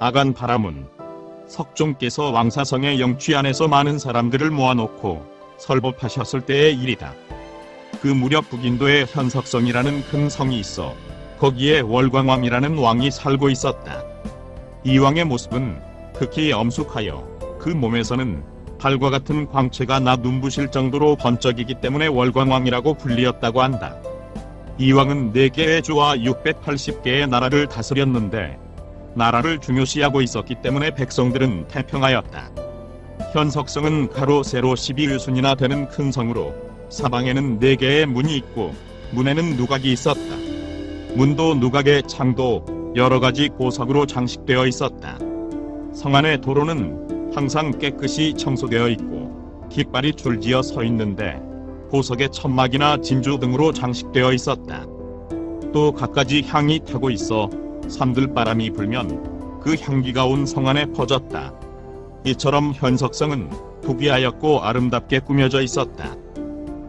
아간 바라문 석종께서 왕사성의 영취 안에서 많은 사람들을 모아놓고 설법하셨을 때의 일이다. 그 무렵 북인도에 현석성이라는 큰 성이 있어 거기에 월광왕이라는 왕이 살고 있었다. 이 왕의 모습은 극히 엄숙하여 그 몸에서는 달과 같은 광채가 나 눈부실 정도로 번쩍이기 때문에 월광왕이라고 불리었다고 한다. 이 왕은 4개의 주와 680개의 나라를 다스렸는데 나라를 중요시하고 있었기 때문에 백성들은 태평하였다. 현석성은 가로 세로 12일순이나 되는 큰 성으로 사방에는 4개의 문이 있고 문에는 누각이 있었다. 문도 누각의 창도 여러가지 보석으로 장식되어 있었다. 성 안의 도로는 항상 깨끗이 청소되어 있고 깃발이 줄지어 서 있는데 보석의 천막이나 진주 등으로 장식되어 있었다. 또 갖가지 향이 타고 있어 산들바람이 불면 그 향기가 온 성 안에 퍼졌다. 이처럼 현석성은 부귀하였고 아름답게 꾸며져 있었다.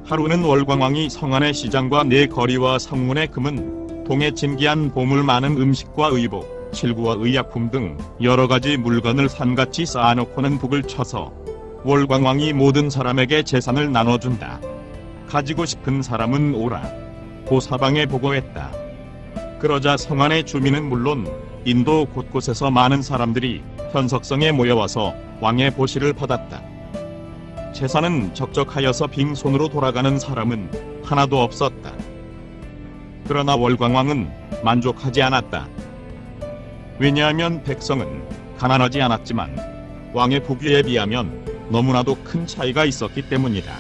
하루는 월광왕이 성 안의 시장과 내 거리와 성문의 금은 동에 진기한 보물 많은 음식과 의복, 칠구와 의약품 등 여러가지 물건을 산같이 쌓아놓고는 북을 쳐서 월광왕이 모든 사람에게 재산을 나눠준다. 가지고 싶은 사람은 오라. 고 사방에 보고했다. 그러자 성 안의 주민은 물론 인도 곳곳에서 많은 사람들이 현석성에 모여와서 왕의 보시를 받았다. 재산은 적적하여서 빈손으로 돌아가는 사람은 하나도 없었다. 그러나 월광왕은 만족하지 않았다. 왜냐하면 백성은 가난하지 않았지만 왕의 부귀에 비하면 너무나도 큰 차이가 있었기 때문이다.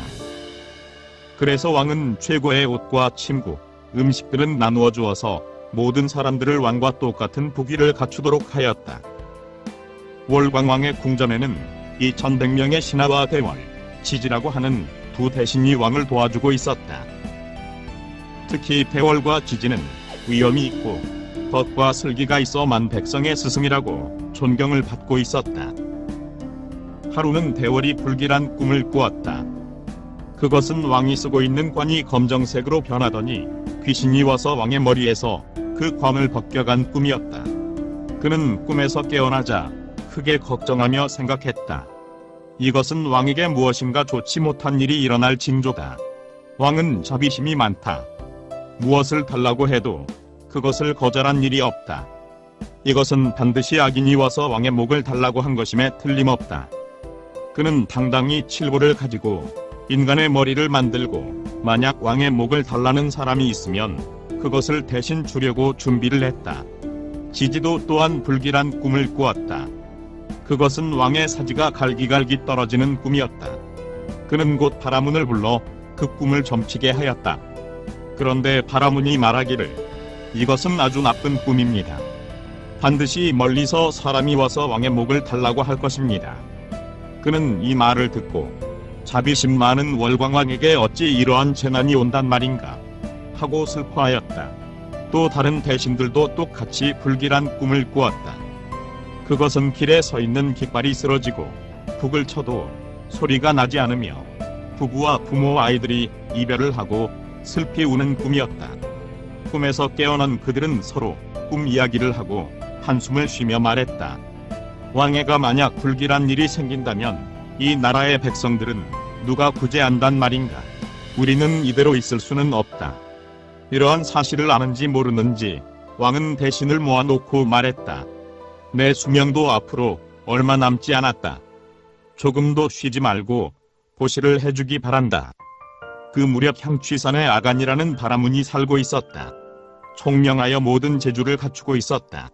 그래서 왕은 최고의 옷과 침구, 음식들은 나누어 주어서 모든 사람들을 왕과 똑같은 부귀를 갖추도록 하였다. 월광왕의 궁전에는 2100명의 신하와 대월, 지지라고 하는 두 대신이 왕을 도와주고 있었다. 특히 대월과 지지는 위엄이 있고 덕과 슬기가 있어 만 백성의 스승이라고 존경을 받고 있었다. 하루는 대월이 불길한 꿈을 꾸었다. 그것은 왕이 쓰고 있는 관이 검정색으로 변하더니 귀신이 와서 왕의 머리에서 그 관을 벗겨간 꿈이었다. 그는 꿈에서 깨어나자 크게 걱정하며 생각했다. 이것은 왕에게 무엇인가 좋지 못한 일이 일어날 징조다. 왕은 자비심이 많다. 무엇을 달라고 해도 그것을 거절한 일이 없다. 이것은 반드시 악인이 와서 왕의 목을 달라고 한 것임에 틀림없다. 그는 당당히 칠보를 가지고 인간의 머리를 만들고 만약 왕의 목을 달라는 사람이 있으면 그것을 대신 주려고 준비를 했다. 지지도 또한 불길한 꿈을 꾸었다. 그것은 왕의 사지가 갈기갈기 떨어지는 꿈이었다. 그는 곧 바라문을 불러 그 꿈을 점치게 하였다. 그런데 바라문이 말하기를 이것은 아주 나쁜 꿈입니다. 반드시 멀리서 사람이 와서 왕의 목을 달라고 할 것입니다. 그는 이 말을 듣고 자비심 많은 월광왕에게 어찌 이러한 재난이 온단 말인가 하고 슬퍼하였다. 또 다른 대신들도 똑같이 불길한 꿈을 꾸었다. 그것은 길에 서 있는 깃발이 쓰러지고 북을 쳐도 소리가 나지 않으며 부부와 부모 아이들이 이별을 하고 슬피 우는 꿈이었다. 꿈에서 깨어난 그들은 서로 꿈 이야기를 하고 한숨을 쉬며 말했다. 왕해가 만약 불길한 일이 생긴다면 이 나라의 백성들은 누가 구제한단 말인가? 우리는 이대로 있을 수는 없다. 이러한 사실을 아는지 모르는지 왕은 대신을 모아놓고 말했다. 내 수명도 앞으로 얼마 남지 않았다. 조금도 쉬지 말고 보시를 해주기 바란다. 그 무렵 향취산에 아간이라는 바라문이 살고 있었다. 총명하여 모든 재주를 갖추고 있었다.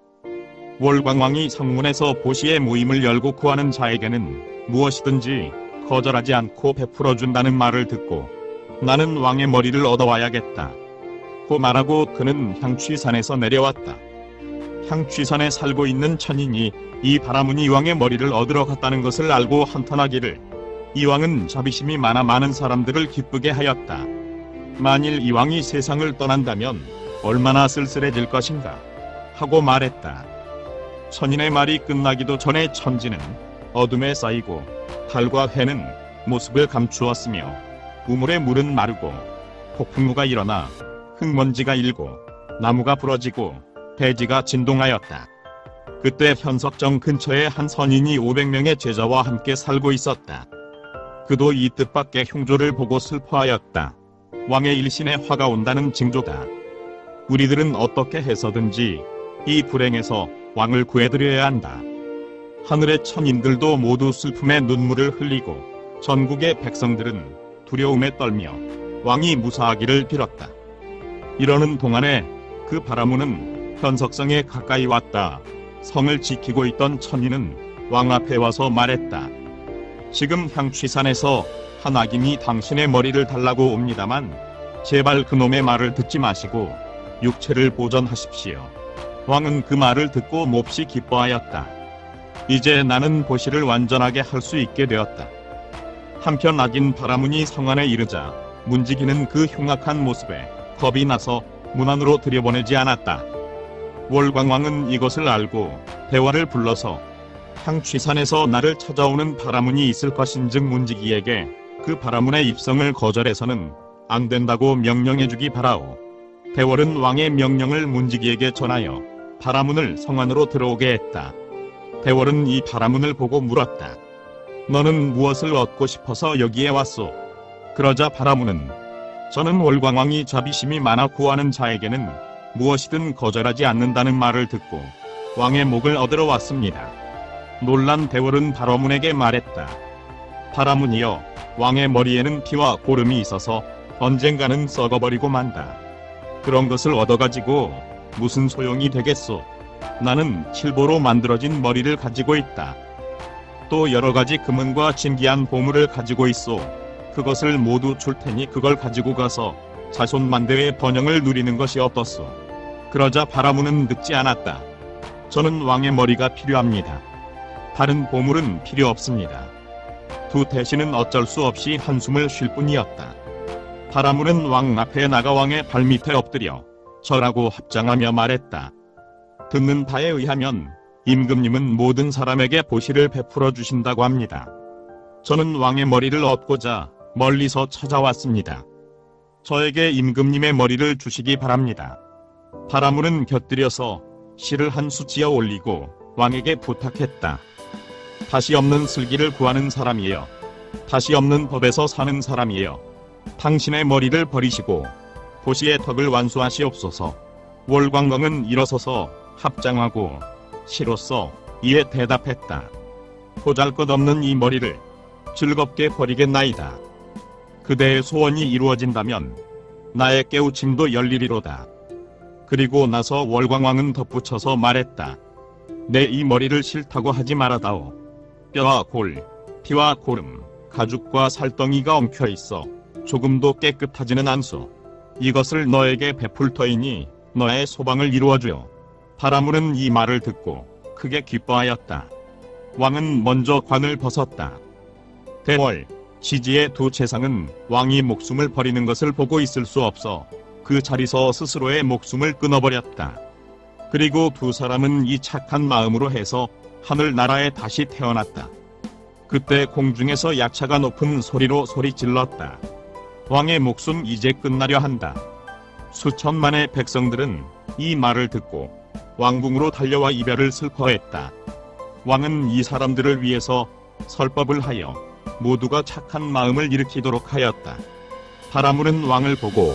월광왕이 성문에서 보시의 모임을 열고 구하는 자에게는 무엇이든지 거절하지 않고 베풀어준다는 말을 듣고 나는 왕의 머리를 얻어와야겠다 고 말하고 그는 향취산에서 내려왔다. 향취산에 살고 있는 천인이 이 바라문이 왕의 머리를 얻으러 갔다는 것을 알고 한탄하기를 이 왕은 자비심이 많아 많은 사람들을 기쁘게 하였다. 만일 이 왕이 세상을 떠난다면 얼마나 쓸쓸해질 것인가 하고 말했다. 천인의 말이 끝나기도 전에 천지는 어둠에 쌓이고 달과 해는 모습을 감추었으며 우물의 물은 마르고 폭풍우가 일어나 흙먼지가 일고 나무가 부러지고 대지가 진동하였다. 그때 현석정 근처에 한 선인이 500명의 제자와 함께 살고 있었다. 그도 이 뜻밖의 흉조를 보고 슬퍼하였다. 왕의 일신에 화가 온다는 징조다. 우리들은 어떻게 해서든지 이 불행에서 왕을 구해드려야 한다. 하늘의 천인들도 모두 슬픔의 눈물을 흘리고 전국의 백성들은 두려움에 떨며 왕이 무사하기를 빌었다. 이러는 동안에 그 바라무는 현석성에 가까이 왔다. 성을 지키고 있던 천인은 왕 앞에 와서 말했다. 지금 향취산에서 한 악인이 당신의 머리를 달라고 옵니다만 제발 그놈의 말을 듣지 마시고 육체를 보전하십시오. 왕은 그 말을 듣고 몹시 기뻐하였다. 이제 나는 보시를 완전하게 할 수 있게 되었다. 한편 악인 바라문이 성 안에 이르자 문지기는 그 흉악한 모습에 겁이 나서 문 안으로 들여보내지 않았다. 월광왕은 이것을 알고 대화를 불러서 향취산에서 나를 찾아오는 바라문이 있을 것인즉 문지기에게 그 바라문의 입성을 거절해서는 안 된다고 명령해주기 바라오. 대월은 왕의 명령을 문지기에게 전하여 바라문을 성 안으로 들어오게 했다. 대월은 이 바라문을 보고 물었다. 너는 무엇을 얻고 싶어서 여기에 왔소? 그러자 바라문은 저는 월광왕이 자비심이 많아 구하는 자에게는 무엇이든 거절하지 않는다는 말을 듣고 왕의 목을 얻으러 왔습니다. 놀란 대월은 바라문에게 말했다. 바라문이여, 왕의 머리에는 피와 고름이 있어서 언젠가는 썩어버리고 만다. 그런 것을 얻어가지고 무슨 소용이 되겠소? 나는 칠보로 만들어진 머리를 가지고 있다. 또 여러가지 금은과 진귀한 보물을 가지고 있소. 그것을 모두 줄 테니 그걸 가지고 가서 자손 만대의 번영을 누리는 것이 어떻소? 그러자 바라문은 듣지 않았다. 저는 왕의 머리가 필요합니다. 다른 보물은 필요 없습니다. 두 대신은 어쩔 수 없이 한숨을 쉴 뿐이었다. 바라문은 왕 앞에 나가 왕의 발밑에 엎드려 절하고 합장하며 말했다. 듣는 바에 의하면 임금님은 모든 사람에게 보시를 베풀어 주신다고 합니다. 저는 왕의 머리를 얻고자 멀리서 찾아왔습니다. 저에게 임금님의 머리를 주시기 바랍니다. 바라문은 곁들여서 실을 한 수 지어 올리고 왕에게 부탁했다. 다시 없는 슬기를 구하는 사람이에요. 다시 없는 법에서 사는 사람이에요. 당신의 머리를 버리시고 보시의 덕을 완수하시옵소서. 월광왕은 일어서서 합장하고 시로써 이에 대답했다. 보잘것없는 이 머리를 즐겁게 버리겠나이다. 그대의 소원이 이루어진다면 나의 깨우침도 열리리로다. 그리고 나서 월광왕은 덧붙여서 말했다. 내 이 머리를 싫다고 하지 말아다오. 뼈와 골, 피와 고름, 가죽과 살덩이가 엉켜 있어 조금도 깨끗하지는 않소. 이것을 너에게 베풀 터이니 너의 소방을 이루어주오. 바라문은 이 말을 듣고 크게 기뻐하였다. 왕은 먼저 관을 벗었다. 대월, 지지의 두 재상은 왕이 목숨을 버리는 것을 보고 있을 수 없어 그 자리서 스스로의 목숨을 끊어버렸다. 그리고 두 사람은 이 착한 마음으로 해서 하늘나라에 다시 태어났다. 그때 공중에서 약차가 높은 소리로 소리질렀다. 왕의 목숨 이제 끝나려 한다. 수천만의 백성들은 이 말을 듣고 왕궁으로 달려와 이별을 슬퍼했다. 왕은 이 사람들을 위해서 설법을 하여 모두가 착한 마음을 일으키도록 하였다. 바라문은 왕을 보고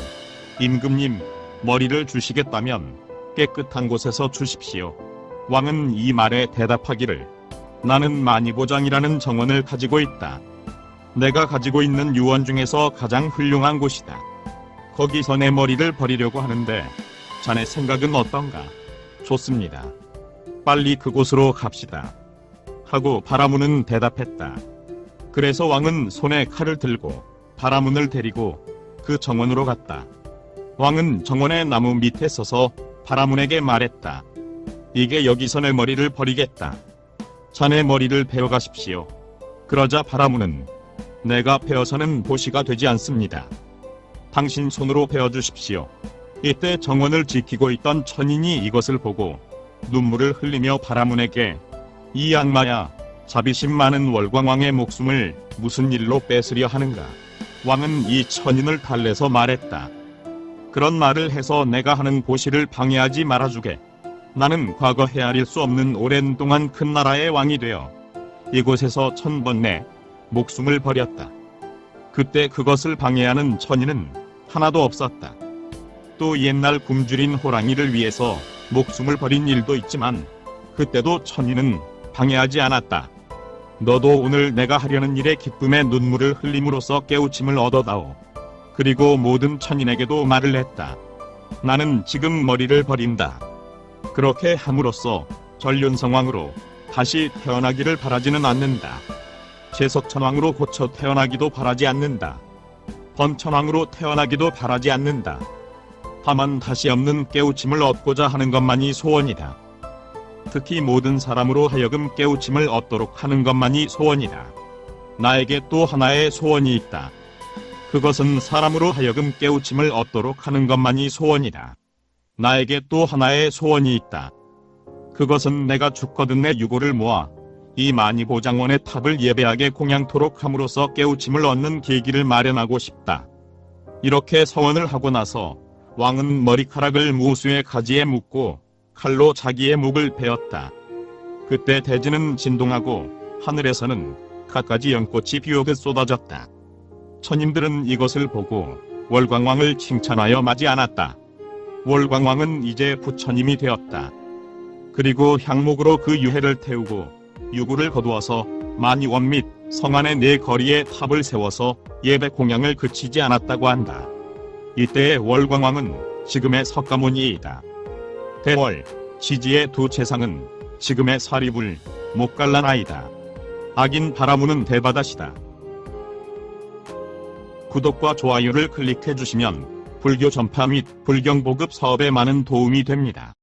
임금님, 머리를 주시겠다면 깨끗한 곳에서 주십시오. 왕은 이 말에 대답하기를 나는 만이보장이라는 정원을 가지고 있다. 내가 가지고 있는 유원 중에서 가장 훌륭한 곳이다. 거기서 내 머리를 버리려고 하는데 자네 생각은 어떤가? 좋습니다. 빨리 그곳으로 갑시다. 하고 바라문은 대답했다. 그래서 왕은 손에 칼을 들고 바라문을 데리고 그 정원으로 갔다. 왕은 정원의 나무 밑에 서서 바라문에게 말했다. 이게 여기서 내 머리를 버리겠다. 자네 머리를 베어가십시오. 그러자 바라문은 내가 베어서는 보시가 되지 않습니다. 당신 손으로 베어주십시오. 이때 정원을 지키고 있던 천인이 이것을 보고 눈물을 흘리며 바라문에게 이 악마야, 자비심 많은 월광왕의 목숨을 무슨 일로 뺏으려 하는가? 왕은 이 천인을 달래서 말했다. 그런 말을 해서 내가 하는 보시를 방해하지 말아주게. 나는 과거 헤아릴 수 없는 오랜 동안 큰 나라의 왕이 되어 이곳에서 1000번내 목숨을 버렸다. 그때 그것을 방해하는 천인은 하나도 없었다. 또 옛날 굶주린 호랑이를 위해서 목숨을 버린 일도 있지만 그때도 천인은 방해하지 않았다. 너도 오늘 내가 하려는 일에 기쁨의 눈물을 흘림으로써 깨우침을 얻어다오. 그리고 모든 천인에게도 말을 했다. 나는 지금 머리를 버린다. 그렇게 함으로써 전륜성왕으로 다시 태어나기를 바라지는 않는다. 제석천왕으로 고쳐 태어나기도 바라지 않는다. 번천왕으로 태어나기도 바라지 않는다. 다만 다시 없는 깨우침을 얻고자 하는 것만이 소원이다. 특히 모든 사람으로 하여금 깨우침을 얻도록 하는 것만이 소원이다. 나에게 또 하나의 소원이 있다. 그것은 사람으로 하여금 깨우침을 얻도록 하는 것만이 소원이다. 나에게 또 하나의 소원이 있다. 그것은 내가 죽거든 내 유고를 모아 이 만이보장원의 탑을 예배하게 공양토록 함으로써 깨우침을 얻는 계기를 마련하고 싶다. 이렇게 서원을 하고 나서 왕은 머리카락을 무수의 가지에 묶고 칼로 자기의 목을 베었다. 그때 대지는 진동하고 하늘에서는 갖가지 연꽃이 비오듯 쏟아졌다. 천인들은 이것을 보고 월광왕을 칭찬하여 맞이 않았다. 월광왕은 이제 부처님이 되었다. 그리고 향목으로 그 유해를 태우고 유구를 거두어서 만이원 및 성안의 네 거리에 탑을 세워서 예배 공양을 그치지 않았다고 한다. 이때의 월광왕은 지금의 석가모니이다. 대월, 지지의 두 재상은 지금의 사리불, 목갈라나이다. 악인 바라무는 대바다시다. 구독과 좋아요를 클릭해 주시면 불교 전파 및 불경 보급 사업에 많은 도움이 됩니다.